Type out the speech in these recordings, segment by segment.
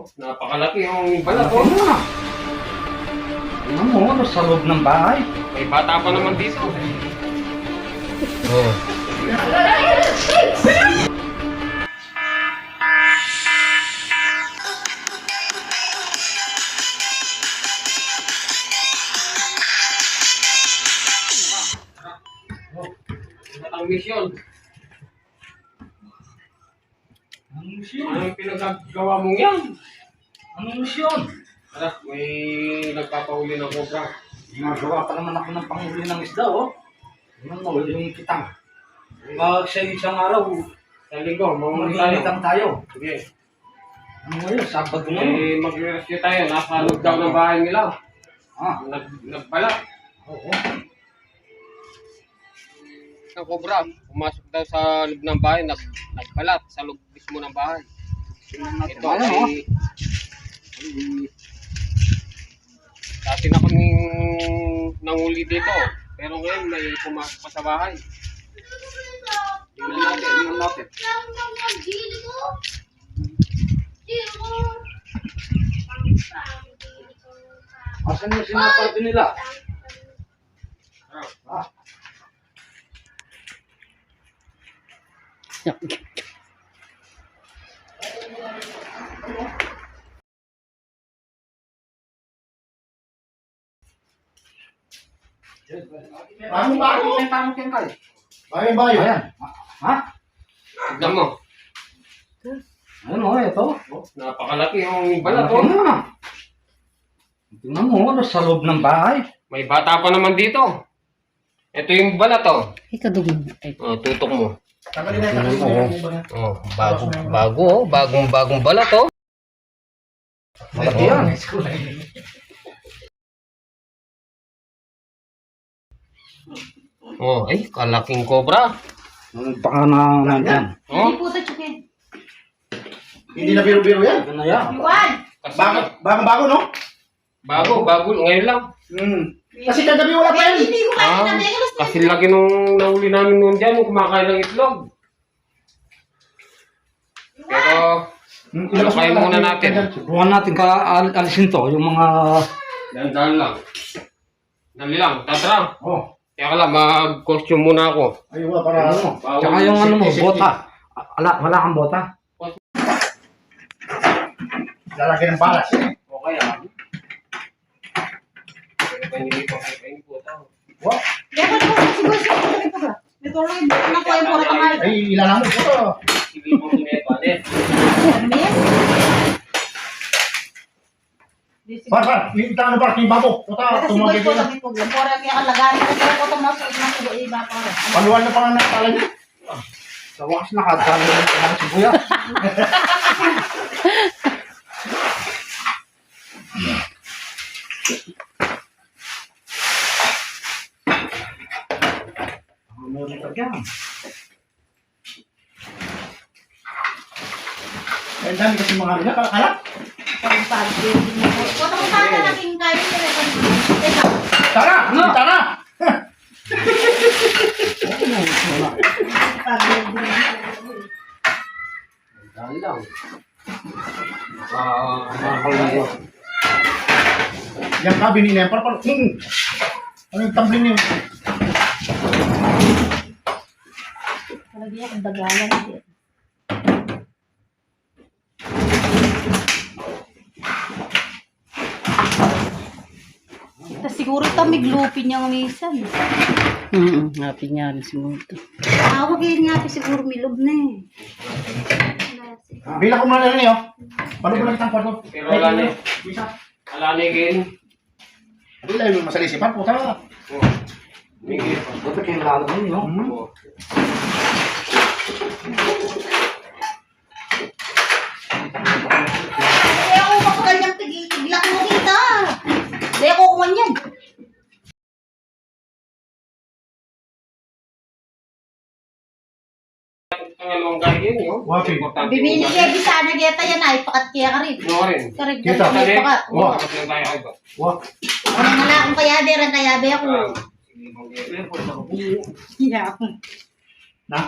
Oh, napakalaki yung balat. Oh. Ano mo, ano sa loob ng bahay? May bata pa naman dito. Oh. Ang misyon. Anong misyon? Anong pinagagawa mong yan? Anong misyon? Anak, may nagpapahuli ng cobra. Ginagawa pa naman ako ng panghuli ng isda, oh. Ano mo, yung kitang. Sa isang araw, Sa linggo, mamunod tayo. magigitang tayo. Sige. Ano mo yun, Sabado na yun. Eh, mag-rescue tayo. Nasa loob daw ng bahay nila. Ah, Nagbalak. oo. Ang cobra, pumasok daw sa loob ng bahay. Nagbalat sa loob mismo ng bahay. Ito Ano, oh? Dati na kaming nanguli dito. Pero ngayon may pumasok pa sa bahay. Tingnan natin. Asan yung sinasabi nila? Ah. Parang bago. Parang kengkal. Bayo. Ayan. Ha? Tignan mo. Ano, ito? Oh, napakalaki yung balat. Oh. Ano na? Tingnan mo, ano sa loob ng bahay? May bata pa naman dito. Ito yung balat, oh. Ikadugin. Oh, tutok mo. Tanggalin na. Oh, bagong balat, oh. Malaki yan. Oh, ay, kalaking cobra. Baka na nandyan. Oh, Hindi po sa chukin. Hindi na biro-biro yan. Ano na yan? Iwan! Bago, no? bago, ngayon lang. Kasi kagabi wala pa yan. Hindi ko kaya sinabi. Kasi laki nung nahuli namin noon dyan, nung kumakain ng itlog. Pero, ilakayin muna natin. Subukan natin alisin to, yung mga... Dahan-dahan lang. Dali lang, tatra. Oh, Kaya lang, mag-costume muna ako. Ay, wala para ano mo? Tsaka yung ano mo, bota. Wala kang bota? lalaki ng palas. Okay, ah. Wow. Dapat ko siguro sa chukin po ba? Ito lang yung buka na ko yung pura kamay. Ay, ilan na mo. Ito. Ano yan? Par. Yung tangan par, yung babo. Ito, tumagay Siguro po ko na. sa ito. Yung pura kaya kalagaran ko pero ko tumasok na ko iba pa rin. Paluan na parang nakakala niya. Sa wakas nakadami ng mga sibuyas. Meron ka dyan. Ang dami kasi mga nila. Kalak. Parang pagi. Kung ako sana naging kayo nila. Teka. Tara! Tara! Dali lang. Yan ka, binili yan. Par. Ano yung tumbling niyo? Palagi akong dagalan. Siguro tamiglupin niya minsan. Happy niya rin siguro ito. Awag yun nga siguro milob na eh. Bila ko muna rin niyo. Paano ko lang itang kwarto? Pero wala na eh. Isa. Wala na again. Bila yung masalisipan. Puta. Oh. Migil. Buti kayo lalabon nyo. Oh. Kaya ako makaganyang tiglak mo kita. Kaya ako kuman yan. Ang alawang gagawin yun. Wapi. Bibili kaya di sana kita yan ay pakat kaya ka rin. Ano rin? Karig Kita. na Dali. pakat. Oh, kasi lang tayo iba. Wow. Ano nga lang akong kaya din ang kaya be ako. Sige, mag-i-effort. Hindi ako. Na?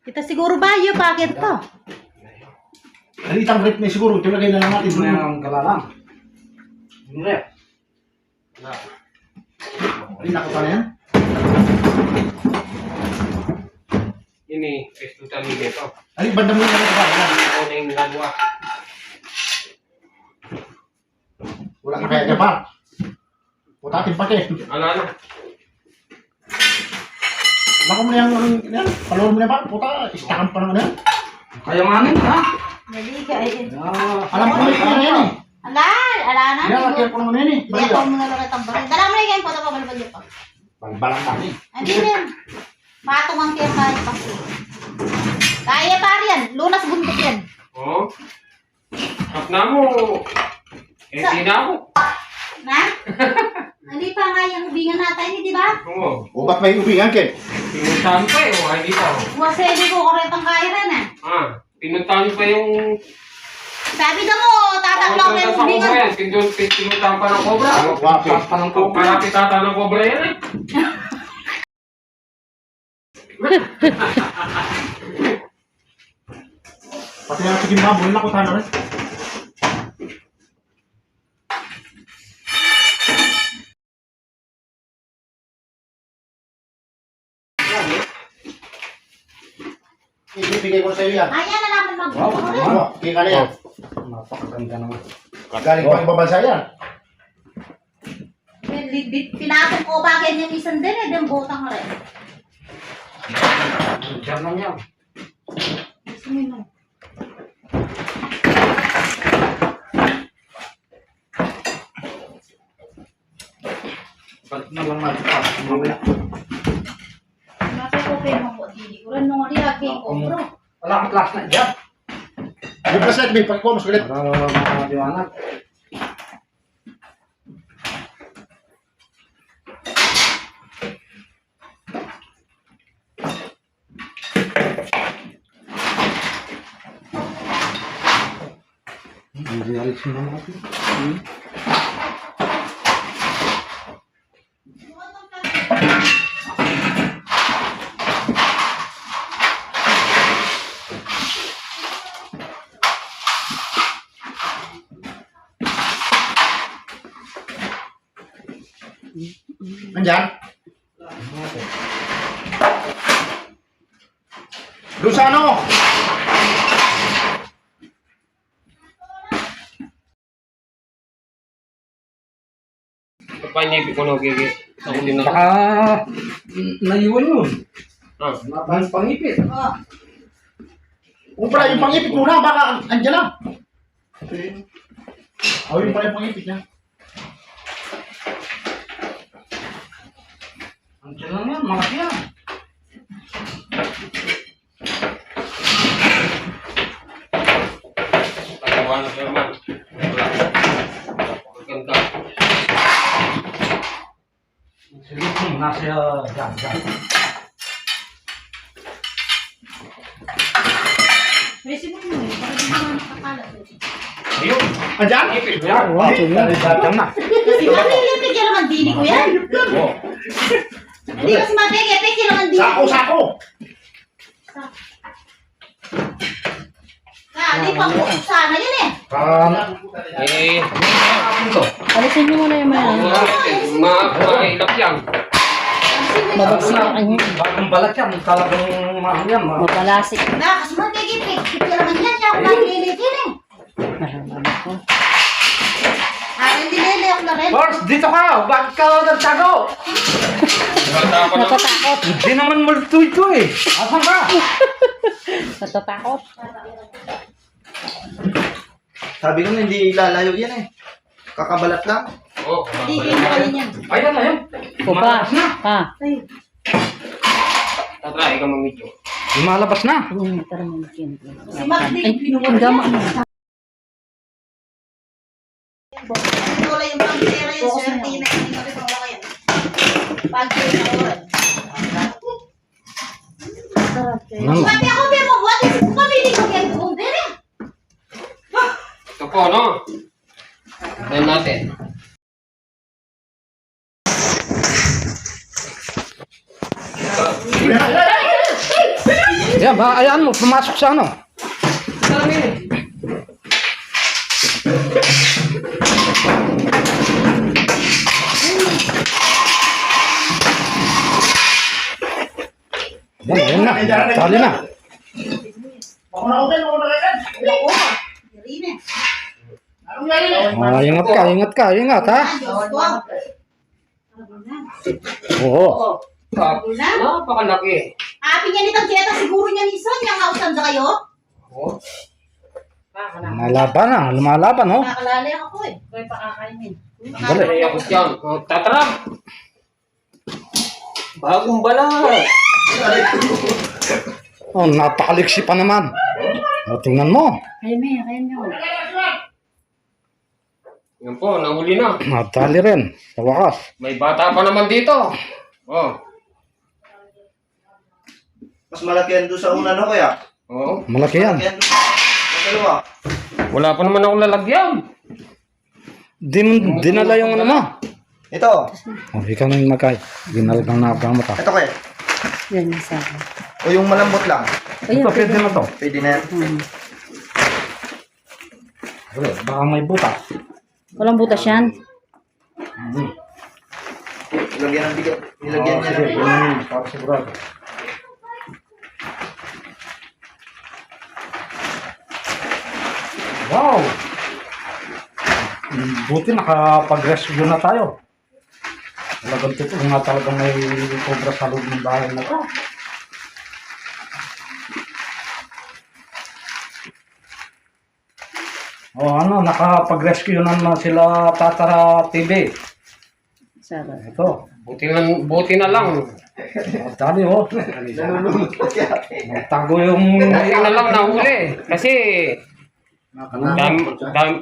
Kita siguro ba yun? Bakit to? Halitang rep na siguro. Tulagay na lang natin. Ito na yung galalang. Hindi. Halita ko pa na yan. Ini, pesto tali dito. Halita, bandang mo na ito ba? Ako na yung nagawa. Wala ka kaya Japar. Putatin pati. Ano? Baka mo na yan. Palawal mo na ba? Puta, istakan pa naman yan. Kayamanin ha? Naliga eh. Alam ko na yan eh. Ala na. Yan, lakyan ko naman yan eh. Hindi ako muna lang itang baril. Dala mo na yung pata pabalabal pa. Balbalang natin. Hindi din. Patong ang kaya kaya pa. Kaya pa yan. Lunas bundok yan. Oo. Tap na mo. Eh, di na ako. Na? Hindi pa nga yung hubingan natin, di ba? Oo. O, ba't may ubingan, Ken? Pinuntahan pa eh. O, hindi pa. Wasedi ko koretang kaya rin eh. Pinuntahan pa yung... Sabi na mo, tataklang na yung hubingan. Pinuntahan pa ng cobra. Wapi. Malapit ata ng cobra yan eh. Pati na sige mga buhay na ko sana rin. Ibibigay ko sa iyo yan. Ayan na naman Wow, mag-buko rin. wow. Bigay ka na yan. Napakaganda naman. Galing pa ibang bansa yan. Pinatong ko bagay niya isang din eh. Then botang rin. Diyan lang yan. Gusto mo yun. Balik na lang natin pa. Mamaya. Nasa ko kayo mga dili ko rin nung lagi ko bro. Wala kang class na dyan. May paset, may pagko, mas ulit. Para makadiwanag. Hindi alisin na natin. Nandyan? Doon sa ano? Ito pa yung ko na gigit. Sa huli na. Baka naiwan yun. Ah. Pangipit. Oh. Kung pala yung pangipit muna, baka andyan lang. O, yung pala yung pangipit niya. Andiyan lang yan, malaki yan. Tagawa na siya naman. Wala. Maganda. Sige, nasa dyan. Pwede mo mo eh. Para di naman nakakalat eh. Ayun. Andyan? Yan, Oh, dyan na. Kasi matilipid yan naman dili ko yan. Oo. Hindi kasi matigipid yan naman dili ko. Sako! Di pa po sana yun eh. Eh, Alisin niyo muna yung mailap yan. mabagsik ang kanya. Bagong balat yan, talagang mahal yan. Mapalasik. Na, kasi matigipid. Kaya naman yan. Kaya ako nalililit yan eh. Mahalaman ko. Hindi nilili ako na rin. Boss, dito ka! Bakit ka nagtago? Natatakot. Hindi naman multo ito eh. Asan ka? Natatakot. Sabi ko na hindi lalayo yan eh. Kakabalat lang. Oo. Hindi kayo rin yan. Ayan na yan. Kupa. Lumalabas na. Ha? Ay. Tatra, ikaw mamidyo. Lumalabas na. Tara mo natin. Si Magdi, Ay, pinuwan ang gama mo. Wala yung pang-tira yun. Swerte yun na hindi kami pang yan. Pag-tira na oras. Sabi ako, may mabuhat. Isip ko pamili ko yan. Kung din eh. Ito po, no? Tignan natin. Yan, ba, ayan mo, pumasok sa ano. Tali na. Ako na okay, ako na kagad. Ako. Irene. Anong yari? Ingat ka, ingat ha. Diyos ko. Ano na? Oo. Napakalaki. Happy niya nitang tiyata, siguro niya ni Son, yung kausan sa kayo. Oh. Lumalaban oh. Nakakalala ako eh. Kaya pakakainin. Dali. Ay, ako siyan. Oh, tatarap. Bagong bala. Oh, napakaliksi pa naman. Oh, tingnan mo. Kaya niyo. Yan po, nahuli na. Natali rin. Sa wakas. May bata pa naman dito. Oh. Mas malaki yan doon sa una, no, kuya? Oo. Malaki yan. Malaki yan doon sa dalawa. Wala pa naman akong lalagyan. Dinala yung ano mo. Ito. Oh, ikaw na yung magkay. Dinalagang nakamata. Ito, kuya. Yan yung sa akin. O yung malambot lang. Ayun, Ito, pwede na to. Pwede na yan. Wala, baka may butas. Walang butas yan. Nilagyan ng bigat. Nilagyan niya ng bigat. Para sigurado. Wow! Buti nakapag-rescue na tayo. Talagang totoo nga talagang may cobra sa loob ng bahay na to. Nakapag-rescue na sila Tatara TV. Sarap. Ito. Buti na lang. Dali oh. Tago yung... Buti na lang nahuli. Kasi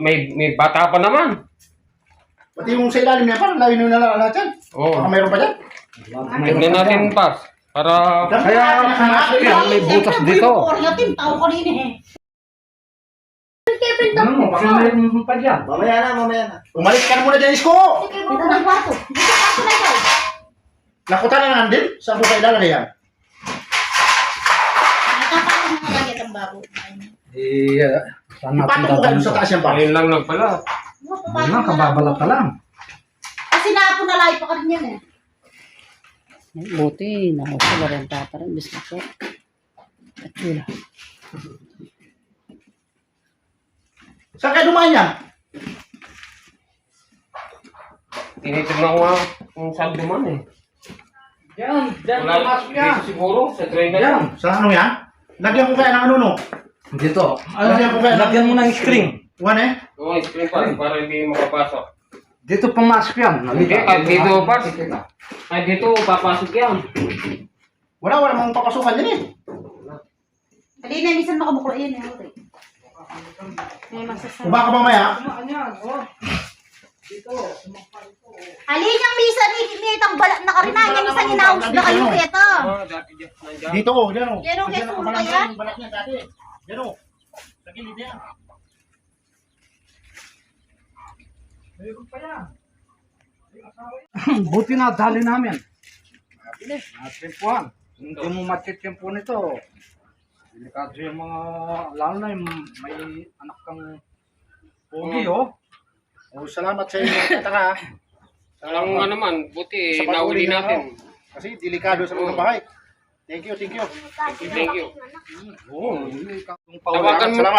may bata pa naman. Pati yung sa ilalim niya, parang layo na lang lahat yan. Oo. Baka mayroon pa dyan. Tignan natin pas. Para Kaya pumasok yan, may butas dito. Natin, tao kanina eh. Ano mo, baka mayroon pa dyan. Mamaya na, mamaya na. Umalis ka na muna dyan, Isko! Ito ng bato. Dito bato na ikaw. Nakutan na nandun. Saan ko sa ilalagay yan? Nakakapang mga lagyan ng bago. Saan natin Paano ko kayo dadalhin sa to? taas yan pa? ayun lang pala. Ano, kababalat ka lang. Kasi napo na layo pa ka rin yan eh. Buti, nakuha ba rin tatara. Bis na po. At wala. Saan kayo dumaan yan? Tinitignan ko nga kung saan duman eh. Yan, Wala, dito siguro, sa train na yan. Yan. Sa ano yan? Lagyan ko kaya ng ano no? Dito. Lagyan mo ng string. One eh? Oo, screen pa para hindi makapasok. Dito pumasok yan. Hindi, kahit dito pas. Kahit dito, papasok yan. Wala mong papasukan din eh. Halina, minsan makabukla yun eh. May masasabi. Kuba ka mamaya. Halina, minsan may itang balat na karinahan. Minsan inaus na kayo ito. Dati dyan, nandiyan. Dito oh, dyan oh. Yan oh, Dyan keso ang mo kabalang kaya? yung balat niya dati. Dyan oh. Sa gilid yan. Buti na dali namin. Natimpuan. Hindi mo matitimpo nito. Delikado yung mga, lalo na yung may anak kang pogi oh. Oh, salamat sa inyo. Tara. Alam mo nga naman, buti Sa pag-uli nahuli na natin. Kasi delikado sa mga bahay. Thank you, thank you. Thank you. Oo.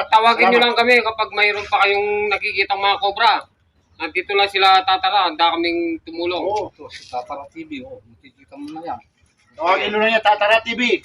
Tawagin nyo lang kami kapag mayroon pa kayong nakikitang mga cobra. Nandito lang sila Tatara, handa kaming tumulong. Oo. Ito, si Tatara TV. Oh, makikita mo na yan. Tawagin nyo na niya, Tatara TV.